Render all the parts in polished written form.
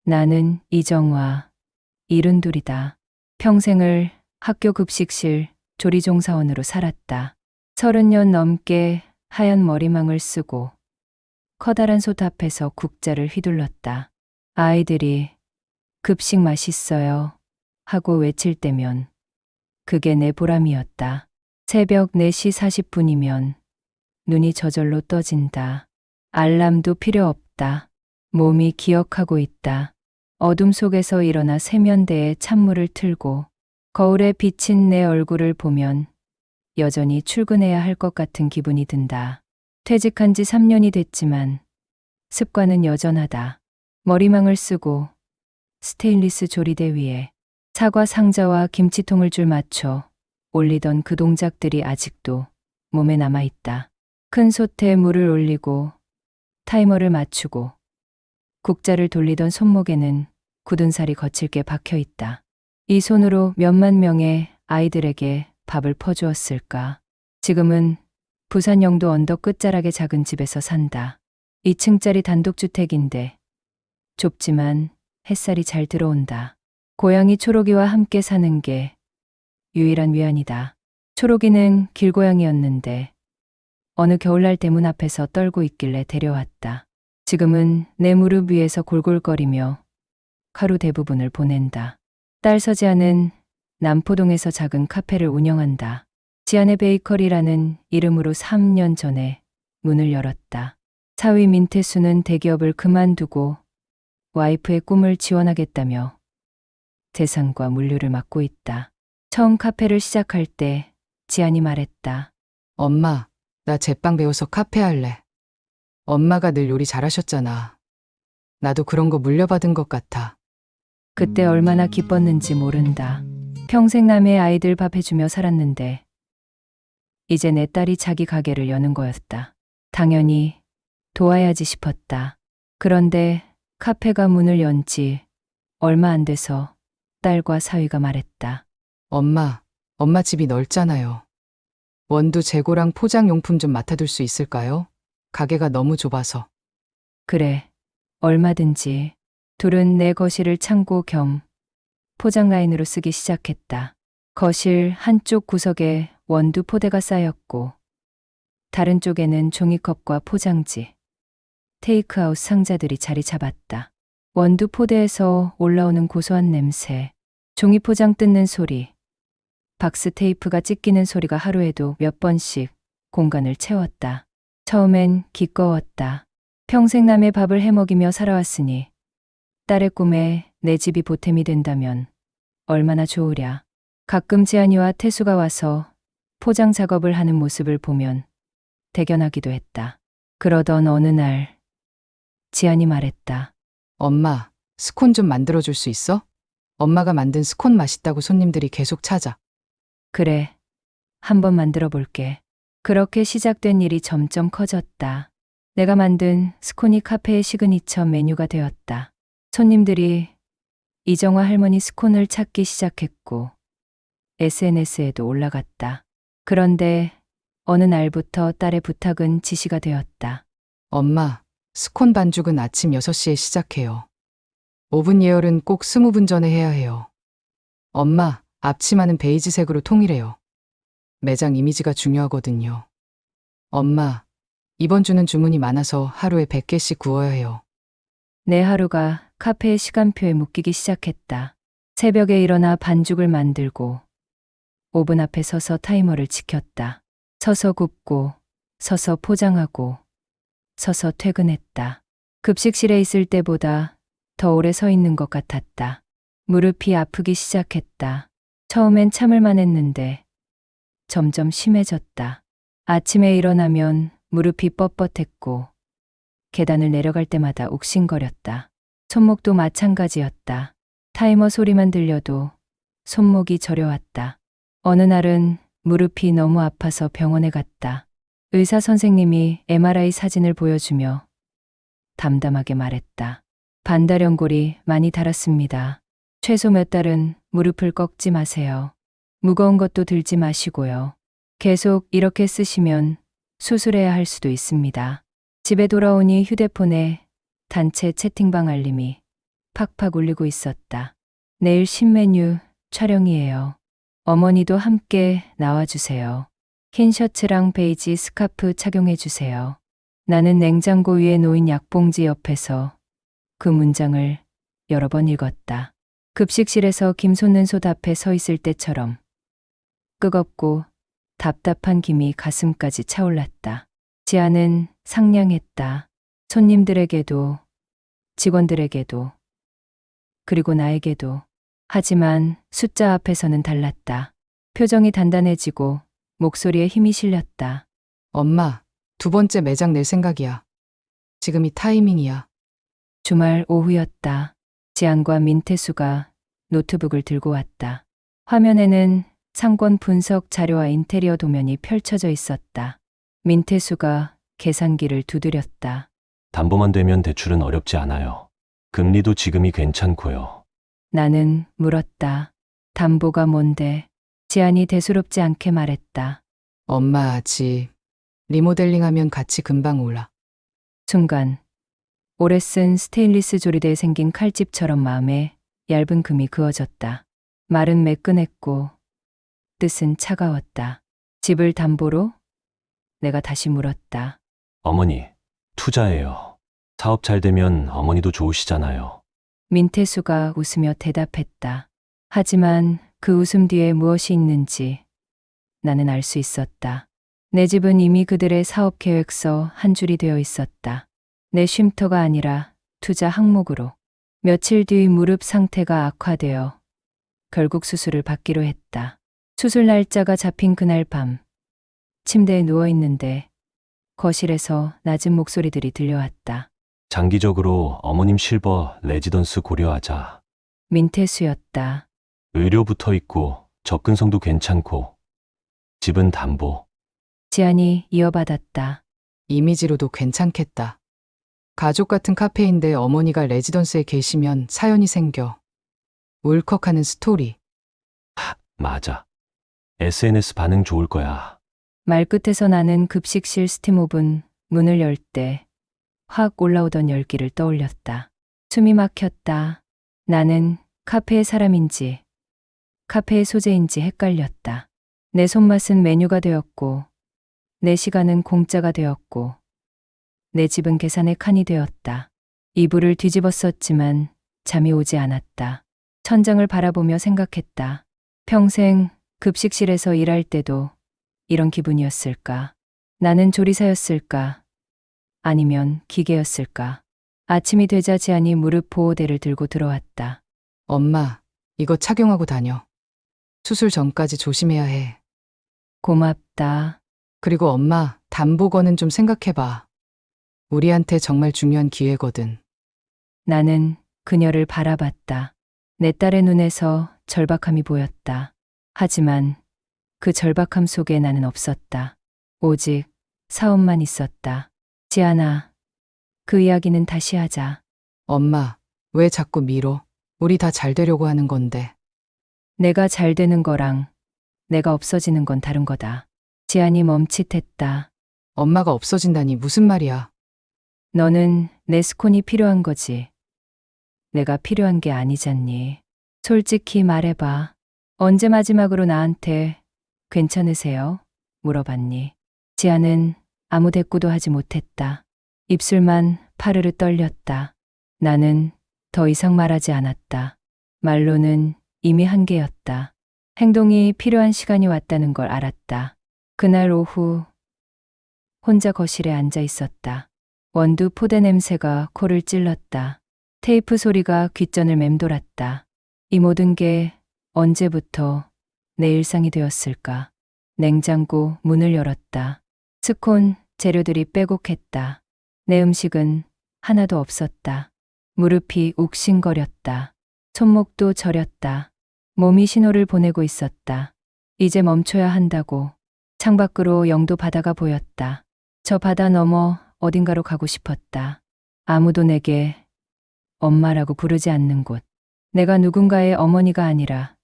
나는 이정화, 72이다. 평생을 학교 급식실 조리종사원으로 살았다. 30년 넘게 하얀 머리망을 쓰고 커다란 솥 앞에서 국자를 휘둘렀다. 아이들이 급식 맛있어요 하고 외칠 때면 그게 내 보람이었다. 새벽 4시 40분이면 눈이 저절로 떠진다. 알람도 필요 없다. 몸이 기억하고 있다. 어둠 속에서 일어나 세면대에 찬물을 틀고 거울에 비친 내 얼굴을 보면 여전히 출근해야 할 것 같은 기분이 든다. 퇴직한 지 3년이 됐지만 습관은 여전하다. 머리망을 쓰고 스테인리스 조리대 위에 사과 상자와 김치통을 줄 맞춰 올리던 그 동작들이 아직도 몸에 남아있다. 큰 솥에 물을 올리고 타이머를 맞추고 국자를 돌리던 손목에는 굳은 살이 거칠게 박혀 있다. 이 손으로 몇만 명의 아이들에게 밥을 퍼주었을까. 지금은 부산 영도 언덕 끝자락의 작은 집에서 산다. 2층짜리 단독주택인데 좁지만 햇살이 잘 들어온다. 고양이 초록이와 함께 사는 게 유일한 위안이다. 초록이는 길고양이였는데 어느 겨울날 대문 앞에서 떨고 있길래 데려왔다. 지금은 내 무릎 위에서 골골거리며 하루 대부분을 보낸다. 딸 서지아는 남포동에서 작은 카페를 운영한다. 지안의 베이커리라는 이름으로 3년 전에 문을 열었다. 사위 민태수는 대기업을 그만두고 와이프의 꿈을 지원하겠다며 재산과 물류를 맡고 있다. 처음 카페를 시작할 때 지안이 말했다. 엄마, 나 제빵 배워서 카페 할래. 엄마가 늘 요리 잘하셨잖아. 나도 그런 거 물려받은 것 같아. 그때 얼마나 기뻤는지 모른다. 평생 남의 아이들 밥 해주며 살았는데 이제 내 딸이 자기 가게를 여는 거였다. 당연히 도와야지 싶었다. 그런데 카페가 문을 연 지 얼마 안 돼서 딸과 사위가 말했다. 엄마 집이 넓잖아요. 원두 재고랑 포장용품 좀 맡아둘 수 있을까요? 가게가 너무 좁아서. 그래, 얼마든지. 둘은 내 거실을 창고 겸 포장 라인으로 쓰기 시작했다. 거실 한쪽 구석에 원두 포대가 쌓였고 다른 쪽에는 종이컵과 포장지, 테이크아웃 상자들이 자리 잡았다. 원두 포대에서 올라오는 고소한 냄새, 종이 포장 뜯는 소리, 박스 테이프가 찢기는 소리가 하루에도 몇 번씩 공간을 채웠다. 처음엔 기꺼웠다. 평생 남의 밥을 해먹이며 살아왔으니 딸의 꿈에 내 집이 보탬이 된다면 얼마나 좋으랴. 가끔 지안이와 태수가 와서 포장 작업을 하는 모습을 보면 대견하기도 했다. 그러던 어느 날 지안이 말했다. 엄마, 스콘 좀 만들어줄 수 있어? 엄마가 만든 스콘 맛있다고 손님들이 계속 찾아. 그래, 한번 만들어 볼게. 그렇게 시작된 일이 점점 커졌다. 내가 만든 스콘이 카페의 시그니처 메뉴가 되었다. 손님들이 이정화 할머니 스콘을 찾기 시작했고 SNS에도 올라갔다. 그런데 어느 날부터 딸의 부탁은 지시가 되었다. 엄마, 스콘 반죽은 아침 6시에 시작해요. 오븐 예열은 꼭 20분 전에 해야 해요. 엄마, 앞치마는 베이지색으로 통일해요. 매장 이미지가 중요하거든요. 엄마, 이번 주는 주문이 많아서 하루에 100개씩 구워야 해요. 내 하루가 카페의 시간표에 묶이기 시작했다. 새벽에 일어나 반죽을 만들고 오븐 앞에 서서 타이머를 지켰다. 서서 굽고 서서 포장하고 서서 퇴근했다. 급식실에 있을 때보다 더 오래 서 있는 것 같았다. 무릎이 아프기 시작했다. 처음엔 참을만 했는데 점점 심해졌다. 아침에 일어나면 무릎이 뻣뻣했고 계단을 내려갈 때마다 욱신거렸다. 손목도 마찬가지였다. 타이머 소리만 들려도 손목이 저려왔다. 어느 날은 무릎이 너무 아파서 병원에 갔다. 의사 선생님이 MRI 사진을 보여주며 담담하게 말했다. 반달연골이 많이 닳았습니다. 최소 몇 달은 무릎을 꺾지 마세요. 무거운 것도 들지 마시고요. 계속 이렇게 쓰시면 수술해야 할 수도 있습니다. 집에 돌아오니 휴대폰에 단체 채팅방 알림이 팍팍 울리고 있었다. 내일 신메뉴 촬영이에요. 어머니도 함께 나와주세요. 흰 셔츠랑 베이지 스카프 착용해주세요. 나는 냉장고 위에 놓인 약봉지 옆에서 그 문장을 여러 번 읽었다. 급식실에서 김 솟는 솥 앞에 서 있을 때처럼 뜨겁고 답답한 김이 가슴까지 차올랐다. 지아는 상냥했다. 손님들에게도, 직원들에게도, 그리고 나에게도. 하지만 숫자 앞에서는 달랐다. 표정이 단단해지고 목소리에 힘이 실렸다. 엄마, 두 번째 매장 낼 생각이야. 지금이 타이밍이야. 주말 오후였다. 지안과 민태수가 노트북을 들고 왔다. 화면에는 상권 분석 자료와 인테리어 도면이 펼쳐져 있었다. 민태수가 계산기를 두드렸다. 담보만 되면 대출은 어렵지 않아요. 금리도 지금이 괜찮고요. 나는 물었다. 담보가 뭔데? 지안이 대수롭지 않게 말했다. 엄마, 집 리모델링하면 가치 금방 올라. 순간 오래 쓴 스테인리스 조리대에 생긴 칼집처럼 마음에 얇은 금이 그어졌다. 말은 매끈했고 뜻은 차가웠다. 집을 담보로? 내가 다시 물었다. 어머니, 투자예요. 사업 잘 되면 어머니도 좋으시잖아요. 민태수가 웃으며 대답했다. 하지만 그 웃음 뒤에 무엇이 있는지 나는 알 수 있었다. 내 집은 이미 그들의 사업 계획서 한 줄이 되어 있었다. 내 쉼터가 아니라 투자 항목으로. 며칠 뒤 무릎 상태가 악화되어 결국 수술을 받기로 했다. 수술 날짜가 잡힌 그날 밤, 침대에 누워 있는데 거실에서 낮은 목소리들이 들려왔다. 장기적으로 어머님 실버 레지던스 고려하자. 민태수였다. 의료 붙어 있고 접근성도 괜찮고 집은 담보. 지안이 이어받았다. 이미지로도 괜찮겠다. 가족 같은 카페인데 어머니가 레지던스에 계시면 사연이 생겨. 울컥하는 스토리. 맞아. SNS 반응 좋을 거야. 말끝에서 나는 급식실 스팀 오븐 문을 열 때 확 올라오던 열기를 떠올렸다. 숨이 막혔다. 나는 카페의 사람인지 카페의 소재인지 헷갈렸다. 내 손맛은 메뉴가 되었고 내 시간은 공짜가 되었고 내 집은 계산의 칸이 되었다. 이불을 뒤집었었지만 잠이 오지 않았다. 천장을 바라보며 생각했다. 평생 급식실에서 일할 때도 이런 기분이었을까? 나는 조리사였을까? 아니면 기계였을까? 아침이 되자 지안이 무릎 보호대를 들고 들어왔다. 엄마, 이거 착용하고 다녀. 수술 전까지 조심해야 해. 고맙다. 그리고 엄마, 담보거는 좀 생각해봐. 우리한테 정말 중요한 기회거든. 나는 그녀를 바라봤다. 내 딸의 눈에서 절박함이 보였다. 하지만 그 절박함 속에 나는 없었다. 오직 사업만 있었다. 지안아, 그 이야기는 다시 하자. 엄마, 왜 자꾸 미뤄? 우리 다 잘 되려고 하는 건데. 내가 잘 되는 거랑 내가 없어지는 건 다른 거다. 지안이 멈칫했다. 엄마가 없어진다니 무슨 말이야? 너는 내 스콘이 필요한 거지. 내가 필요한 게 아니잖니. 솔직히 말해봐. 언제 마지막으로 나한테 괜찮으세요? 물어봤니? 지아는 아무 대꾸도 하지 못했다. 입술만 파르르 떨렸다. 나는 더 이상 말하지 않았다. 말로는 이미 한계였다. 행동이 필요한 시간이 왔다는 걸 알았다. 그날 오후 혼자 거실에 앉아 있었다. 원두 포대 냄새가 코를 찔렀다. 테이프 소리가 귓전을 맴돌았다. 이 모든 게 언제부터 내 일상이 되었을까? 냉장고 문을 열었다. 스콘 재료들이 빼곡했다. 내 음식은 하나도 없었다. 무릎이 욱신거렸다. 손목도 저렸다. 몸이 신호를 보내고 있었다. 이제 멈춰야 한다고. 창밖으로 영도 바다가 보였다. 저 바다 너머 어딘가로 가고 싶었다. 아무도 내게 엄마라고 부르지 않는 곳. 내가 누군가의 어머니가 아니라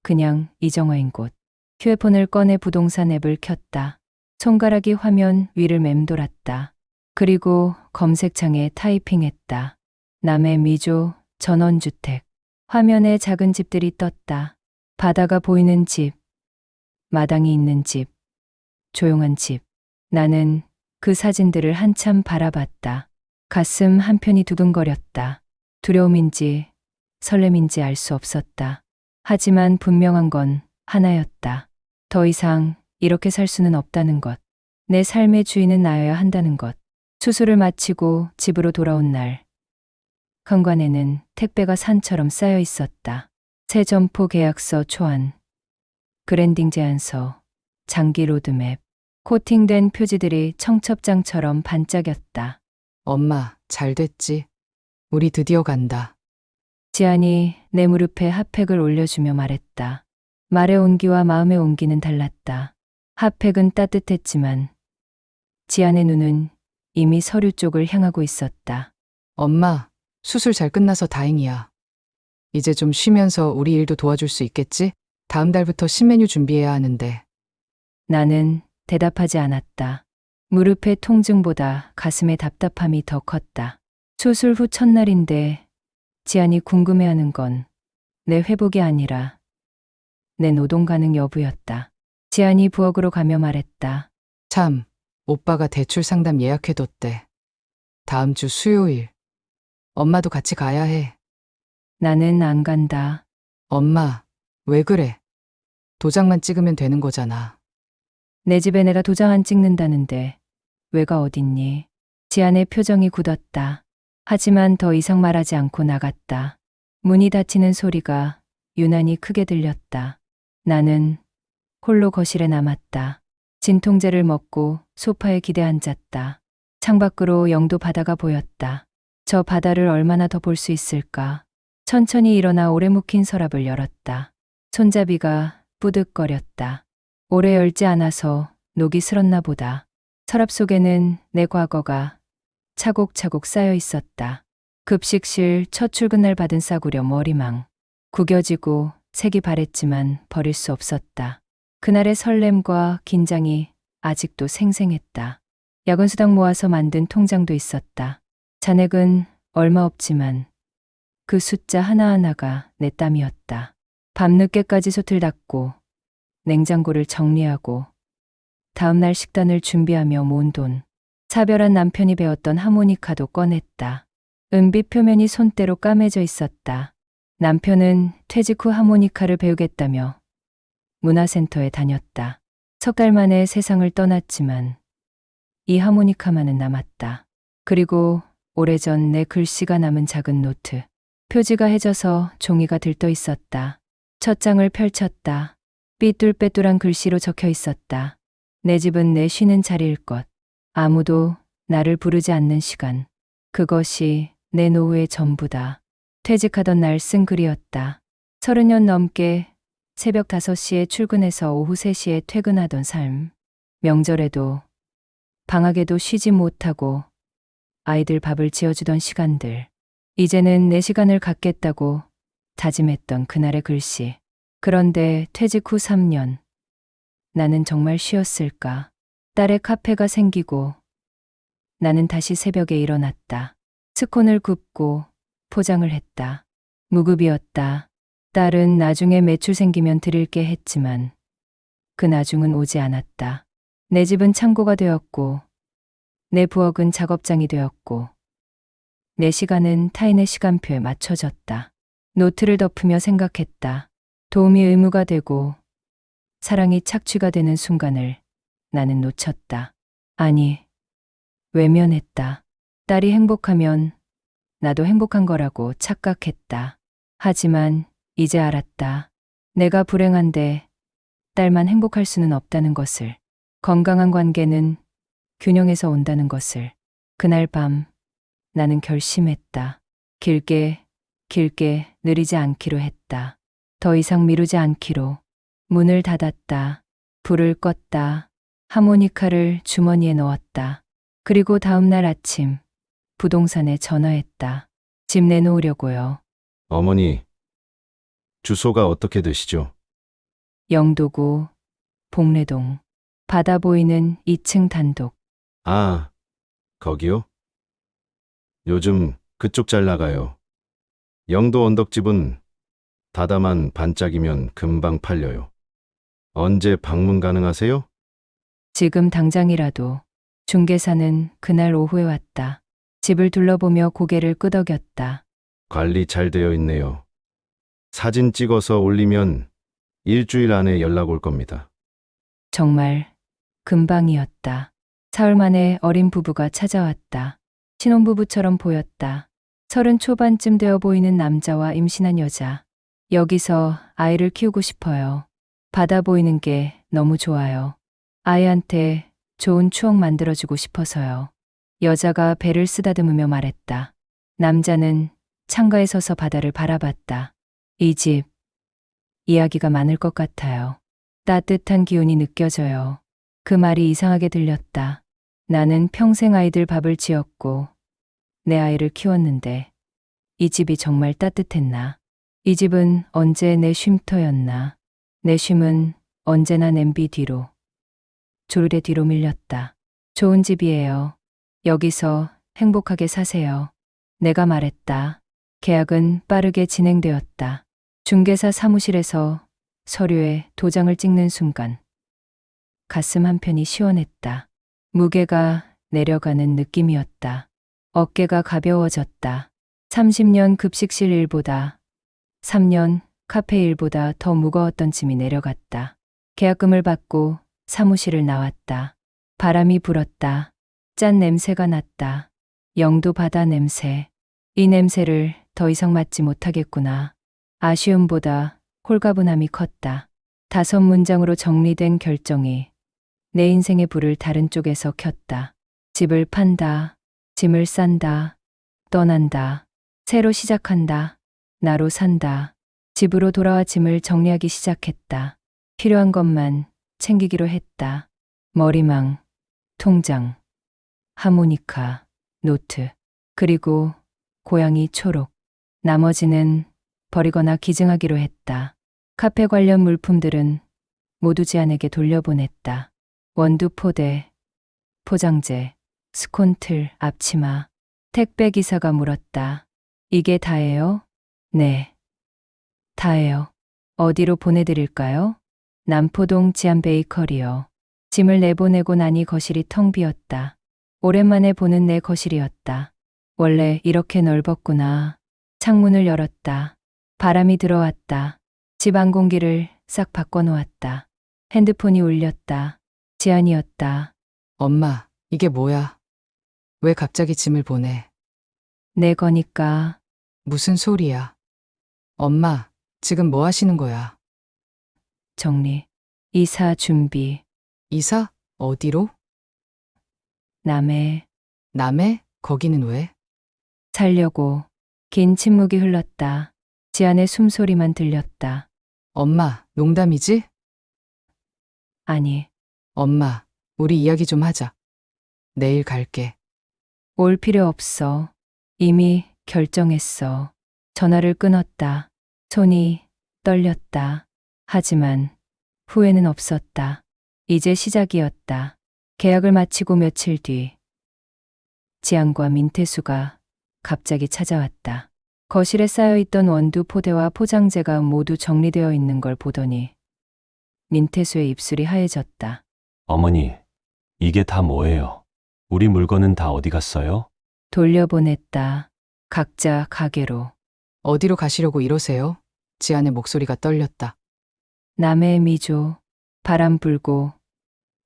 그냥 이정화인 곳. 휴대폰을 꺼내 부동산 앱을 켰다. 손가락이 화면 위를 맴돌았다. 그리고 검색창에 타이핑했다. 남의 미조 전원주택. 화면에 작은 집들이 떴다. 바다가 보이는 집, 마당이 있는 집, 조용한 집. 나는 그 사진들을 한참 바라봤다. 가슴 한편이 두근거렸다. 두려움인지 설렘인지 알 수 없었다. 하지만 분명한 건 하나였다. 더 이상 이렇게 살 수는 없다는 것. 내 삶의 주인은 나여야 한다는 것. 수술을 마치고 집으로 돌아온 날, 현관에는 택배가 산처럼 쌓여 있었다. 새 점포 계약서 초안, 그랜딩 제안서, 장기 로드맵, 코팅된 표지들이 청첩장처럼 반짝였다. 엄마, 잘 됐지? 우리 드디어 간다. 지안이 내 무릎에 핫팩을 올려주며 말했다. 말의 온기와 마음의 온기는 달랐다. 핫팩은 따뜻했지만 지안의 눈은 이미 서류 쪽을 향하고 있었다. 엄마, 수술 잘 끝나서 다행이야. 이제 좀 쉬면서 우리 일도 도와줄 수 있겠지? 다음 달부터 신메뉴 준비해야 하는데. 나는 대답하지 않았다. 무릎의 통증보다 가슴의 답답함이 더 컸다. 수술 후 첫날인데 지안이 궁금해하는 건 내 회복이 아니라 내 노동 가능 여부였다. 지안이 부엌으로 가며 말했다. 참, 오빠가 대출 상담 예약해뒀대. 다음 주 수요일. 엄마도 같이 가야 해. 나는 안 간다. 엄마, 왜 그래? 도장만 찍으면 되는 거잖아. 내 집에 내가 도장 안 찍는다는데 왜가 어딨니? 지안의 표정이 굳었다. 하지만 더 이상 말하지 않고 나갔다. 문이 닫히는 소리가 유난히 크게 들렸다. 나는 홀로 거실에 남았다. 진통제를 먹고 소파에 기대 앉았다. 창밖으로 영도 바다가 보였다. 저 바다를 얼마나 더 볼 수 있을까? 천천히 일어나 오래 묵힌 서랍을 열었다. 손잡이가 뿌득거렸다. 오래 열지 않아서 녹이 슬었나 보다. 서랍 속에는 내 과거가 차곡차곡 쌓여 있었다. 급식실 첫 출근날 받은 싸구려 머리망. 구겨지고 색이 바랬지만 버릴 수 없었다. 그날의 설렘과 긴장이 아직도 생생했다. 야근 수당 모아서 만든 통장도 있었다. 잔액은 얼마 없지만 그 숫자 하나하나가 내 땀이었다. 밤늦게까지 솥을 닦고 냉장고를 정리하고 다음날 식단을 준비하며 모은 돈. 사별한 남편이 배웠던 하모니카도 꺼냈다. 은빛 표면이 손때로 까매져 있었다. 남편은 퇴직 후 하모니카를 배우겠다며 문화센터에 다녔다. 석 달 만에 세상을 떠났지만 이 하모니카만은 남았다. 그리고 오래전 내 글씨가 남은 작은 노트. 표지가 해져서 종이가 들떠 있었다. 첫 장을 펼쳤다. 삐뚤빼뚤한 글씨로 적혀 있었다. 내 집은 내 쉬는 자리일 것. 아무도 나를 부르지 않는 시간. 그것이 내 노후의 전부다. 퇴직하던 날 쓴 글이었다. 30년 넘게 새벽 5시에 출근해서 오후 3시에 퇴근하던 삶. 명절에도 방학에도 쉬지 못하고 아이들 밥을 지어주던 시간들. 이제는 내 시간을 갖겠다고 다짐했던 그날의 글씨. 그런데 퇴직 후 3년. 나는 정말 쉬었을까? 딸의 카페가 생기고 나는 다시 새벽에 일어났다. 스콘을 굽고 포장을 했다. 무급이었다. 딸은 나중에 매출 생기면 드릴게 했지만 그 나중은 오지 않았다. 내 집은 창고가 되었고 내 부엌은 작업장이 되었고 내 시간은 타인의 시간표에 맞춰졌다. 노트를 덮으며 생각했다. 도움이 의무가 되고 사랑이 착취가 되는 순간을 나는 놓쳤다. 아니, 외면했다. 딸이 행복하면 나도 행복한 거라고 착각했다. 하지만 이제 알았다. 내가 불행한데 딸만 행복할 수는 없다는 것을. 건강한 관계는 균형에서 온다는 것을. 그날 밤 나는 결심했다. 길게 느리지 않기로 했다. 더 이상 미루지 않기로. 문을 닫았다. 불을 껐다. 하모니카를 주머니에 넣었다. 그리고 다음 날 아침 부동산에 전화했다. 집 내놓으려고요. 어머니, 주소가 어떻게 되시죠? 영도구 봉래동. 바다 보이는 2층 단독. 아, 거기요? 요즘 그쪽 잘 나가요. 영도 언덕집은 다다만 반짝이면 금방 팔려요. 언제 방문 가능하세요? 지금 당장이라도. 중개사는 그날 오후에 왔다. 집을 둘러보며 고개를 끄덕였다. 관리 잘 되어 있네요. 사진 찍어서 올리면 일주일 안에 연락 올 겁니다. 정말 금방이었다. 사흘 만에 어린 부부가 찾아왔다. 신혼부부처럼 보였다. 30 초반쯤 되어 보이는 남자와 임신한 여자. 여기서 아이를 키우고 싶어요. 바다 보이는 게 너무 좋아요. 아이한테 좋은 추억 만들어주고 싶어서요. 여자가 배를 쓰다듬으며 말했다. 남자는 창가에 서서 바다를 바라봤다. 이 집, 이야기가 많을 것 같아요. 따뜻한 기운이 느껴져요. 그 말이 이상하게 들렸다. 나는 평생 아이들 밥을 지었고 내 아이를 키웠는데 이 집이 정말 따뜻했나? 이 집은 언제 내 쉼터였나? 내 쉼은 언제나 냄비 뒤로, 조르레 뒤로 밀렸다. 좋은 집이에요. 여기서 행복하게 사세요. 내가 말했다. 계약은 빠르게 진행되었다. 중개사 사무실에서 서류에 도장을 찍는 순간 가슴 한편이 시원했다. 무게가 내려가는 느낌이었다. 어깨가 가벼워졌다. 30년 급식실 일보다 3년 카페 일보다 더 무거웠던 짐이 내려갔다. 계약금을 받고 사무실을 나왔다. 바람이 불었다. 짠 냄새가 났다. 영도 바다 냄새. 이 냄새를 더 이상 맡지 못하겠구나. 아쉬움보다 홀가분함이 컸다. 5문장으로 정리된 결정이 내 인생의 불을 다른 쪽에서 켰다. 집을 판다. 짐을 싼다. 떠난다. 새로 시작한다. 나로 산다. 집으로 돌아와 짐을 정리하기 시작했다. 필요한 것만 챙기기로 했다. 머리망, 통장, 하모니카, 노트, 그리고 고양이 초록. 나머지는 버리거나 기증하기로 했다. 카페 관련 물품들은 모두 지안에게 돌려보냈다. 원두 포대, 포장재, 스콘틀, 앞치마. 택배 기사가 물었다. 이게 다예요? 네. 다예요. 어디로 보내드릴까요? 남포동 지안 베이커리요. 짐을 내보내고 나니 거실이 텅 비었다. 오랜만에 보는 내 거실이었다. 원래 이렇게 넓었구나. 창문을 열었다. 바람이 들어왔다. 집 안 공기를 싹 바꿔놓았다. 핸드폰이 울렸다. 지안이었다. 엄마, 이게 뭐야? 왜 갑자기 짐을 보내? 내 거니까. 무슨 소리야? 엄마, 지금 뭐 하시는 거야? 정리. 이사 준비. 이사? 어디로? 남해. 남해? 거기는 왜? 살려고. 긴 침묵이 흘렀다. 지안의 숨소리만 들렸다. 엄마, 농담이지? 아니, 엄마, 우리 이야기 좀 하자. 내일 갈게. 올 필요 없어. 이미 결정했어. 전화를 끊었다. 손이 떨렸다. 하지만 후회는 없었다. 이제 시작이었다. 계약을 마치고 며칠 뒤 지안과 민태수가 갑자기 찾아왔다. 거실에 쌓여있던 원두 포대와 포장재가 모두 정리되어 있는 걸 보더니 민태수의 입술이 하얘졌다. 어머니, 이게 다 뭐예요? 우리 물건은 다 어디 갔어요? 돌려보냈다. 각자 가게로. 어디로 가시려고 이러세요? 지안의 목소리가 떨렸다. 남해의 미조. 바람 불고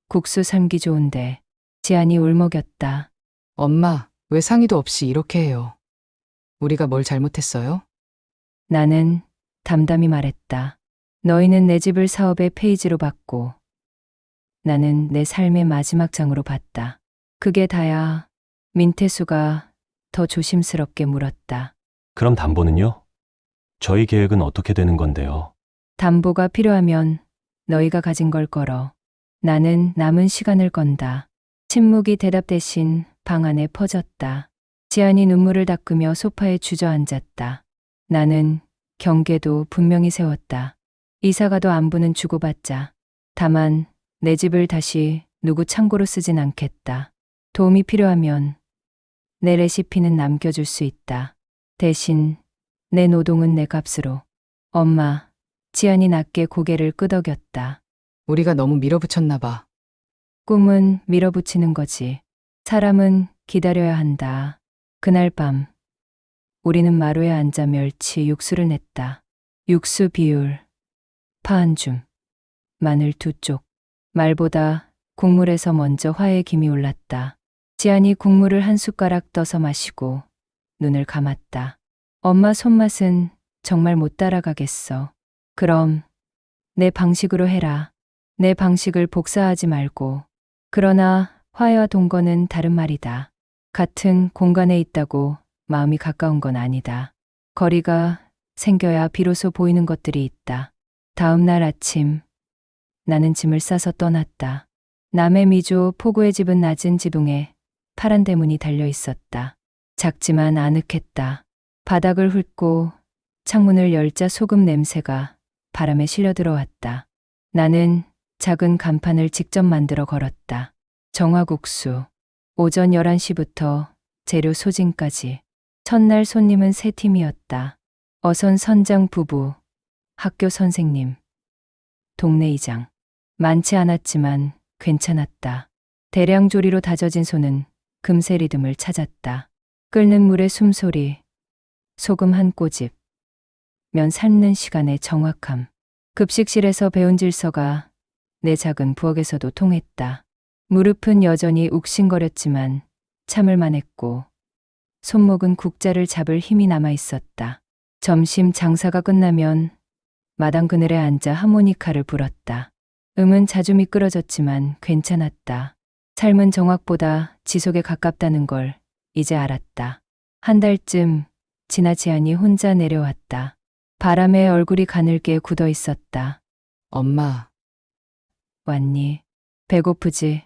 국수 삶기 좋은데. 지안이 울먹였다. 엄마, 왜 상의도 없이 이렇게 해요? 우리가 뭘 잘못했어요? 나는 담담히 말했다. 너희는 내 집을 사업의 페이지로 봤고 나는 내 삶의 마지막 장으로 봤다. 그게 다야. 민태수가 더 조심스럽게 물었다. 그럼 담보는요? 저희 계획은 어떻게 되는 건데요? 담보가 필요하면 너희가 가진 걸 걸어. 나는 남은 시간을 건다. 침묵이 대답 대신 방 안에 퍼졌다. 지안이 눈물을 닦으며 소파에 주저앉았다. 나는 경계도 분명히 세웠다. 이사가도 안부는 주고받자. 다만 내 집을 다시 누구 창고로 쓰진 않겠다. 도움이 필요하면 내 레시피는 남겨줄 수 있다. 대신 내 노동은 내 값으로. 엄마, 지안이 낮게 고개를 끄덕였다. 우리가 너무 밀어붙였나 봐. 꿈은 밀어붙이는 거지. 사람은 기다려야 한다. 그날 밤, 우리는 마루에 앉아 멸치 육수를 냈다. 육수 비율, 파 한 줌, 마늘 2쪽. 말보다 국물에서 먼저 화의 김이 올랐다. 지안이 국물을 한 숟가락 떠서 마시고 눈을 감았다. 엄마 손맛은 정말 못 따라가겠어. 그럼 내 방식으로 해라. 내 방식을 복사하지 말고. 그러나 화해와 동거는 다른 말이다. 같은 공간에 있다고 마음이 가까운 건 아니다. 거리가 생겨야 비로소 보이는 것들이 있다. 다음 날 아침, 나는 짐을 싸서 떠났다. 남해 미조 포구의 집은 낮은 지붕에 파란 대문이 달려 있었다. 작지만 아늑했다. 바닥을 훑고 창문을 열자 소금 냄새가 바람에 실려 들어왔다. 나는 작은 간판을 직접 만들어 걸었다. 정화국수. 오전 11시부터 재료 소진까지. 첫날 손님은 3팀이었다. 어선 선장 부부, 학교 선생님, 동네 이장. 많지 않았지만 괜찮았다. 대량 조리로 다져진 손은 금세 리듬을 찾았다. 끓는 물의 숨소리, 소금 한 꼬집, 면 삶는 시간의 정확함. 급식실에서 배운 질서가 내 작은 부엌에서도 통했다. 무릎은 여전히 욱신거렸지만 참을만 했고 손목은 국자를 잡을 힘이 남아 있었다. 점심 장사가 끝나면 마당 그늘에 앉아 하모니카를 불었다. 음은 자주 미끄러졌지만 괜찮았다. 삶은 정확보다 지속에 가깝다는 걸 이제 알았다. 한 달쯤 지나 지안이 혼자 내려왔다. 바람에 얼굴이 가늘게 굳어 있었다. 엄마, 왔니? 배고프지?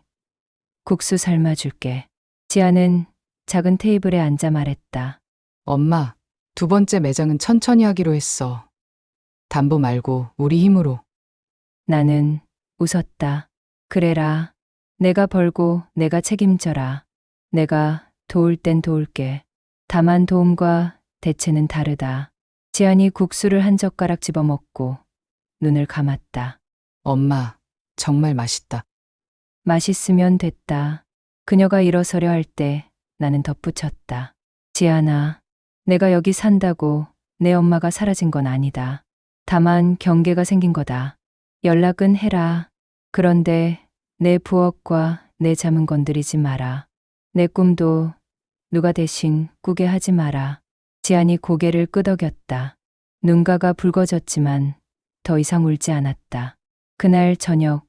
국수 삶아줄게. 지안은 작은 테이블에 앉아 말했다. 엄마, 2번째 매장은 천천히 하기로 했어. 담보 말고 우리 힘으로. 나는 웃었다. 그래라. 내가 벌고 내가 책임져라. 내가 도울 땐 도울게. 다만 도움과 대체는 다르다. 지안이 국수를 한 젓가락 집어먹고 눈을 감았다. 엄마, 정말 맛있다. 맛있으면 됐다. 그녀가 일어서려 할 때 나는 덧붙였다. 지안아, 내가 여기 산다고 내 엄마가 사라진 건 아니다. 다만 경계가 생긴 거다. 연락은 해라. 그런데 내 부엌과 내 잠은 건드리지 마라. 내 꿈도 누가 대신 꾸게 하지 마라. 지안이 고개를 끄덕였다. 눈가가 붉어졌지만 더 이상 울지 않았다. 그날 저녁,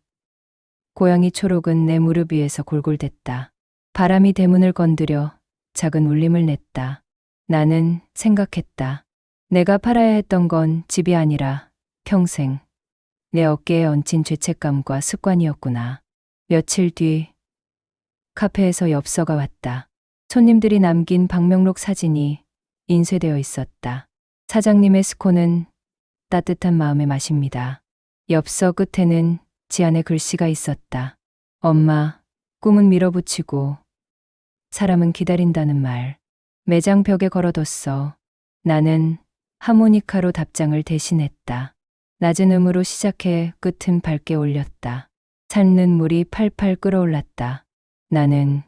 고양이 초록은 내 무릎 위에서 골골댔다. 바람이 대문을 건드려 작은 울림을 냈다. 나는 생각했다. 내가 팔아야 했던 건 집이 아니라 평생 내 어깨에 얹힌 죄책감과 습관이었구나. 며칠 뒤 카페에서 엽서가 왔다. 손님들이 남긴 방명록 사진이 인쇄되어 있었다. 사장님의 스콘은 따뜻한 마음의 맛입니다. 엽서 끝에는 지안의 글씨가 있었다. 엄마, 꿈은 밀어붙이고 사람은 기다린다는 말. 매장 벽에 걸어뒀어. 나는 하모니카로 답장을 대신했다. 낮은 음으로 시작해 끝은 밝게 올렸다. 삶는 물이 팔팔 끓어올랐다. 나는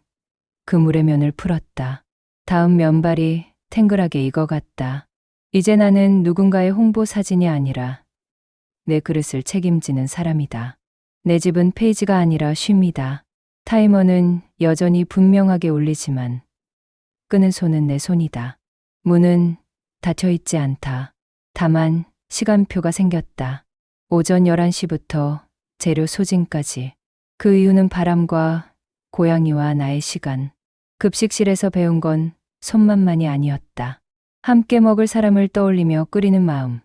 그 물의 면을 풀었다. 다음 면발이 탱글하게 익어갔다. 이제 나는 누군가의 홍보 사진이 아니라 내 그릇을 책임지는 사람이다. 내 집은 페이지가 아니라 쉼이다. 타이머는 여전히 분명하게 울리지만 끄는 손은 내 손이다. 문은 닫혀 있지 않다. 다만 시간표가 생겼다. 오전 11시부터 재료 소진까지. 그 이유는 바람과 고양이와 나의 시간. 급식실에서 배운 건 손맛만이 아니었다. 함께 먹을 사람을 떠올리며 끓이는 마음.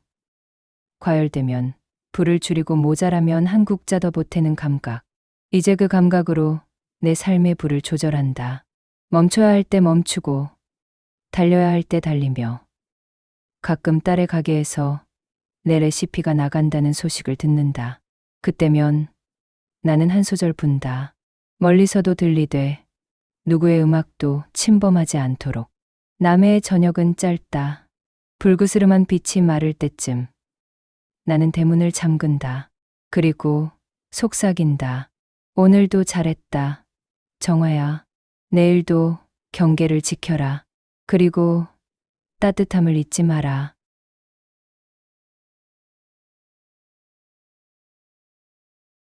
과열되면 불을 줄이고 모자라면 한 국자 더 보태는 감각. 이제 그 감각으로 내 삶의 불을 조절한다. 멈춰야 할 때 멈추고 달려야 할 때 달리며 가끔 딸의 가게에서 내 레시피가 나간다는 소식을 듣는다. 그때면 나는 한 소절 분다. 멀리서도 들리되 누구의 음악도 침범하지 않도록. 남해의 저녁은 짧다. 불그스름한 빛이 마를 때쯤 나는 대문을 잠근다. 그리고 속삭인다. 오늘도 잘했다. 정화야. 내일도 경계를 지켜라. 그리고 따뜻함을 잊지 마라.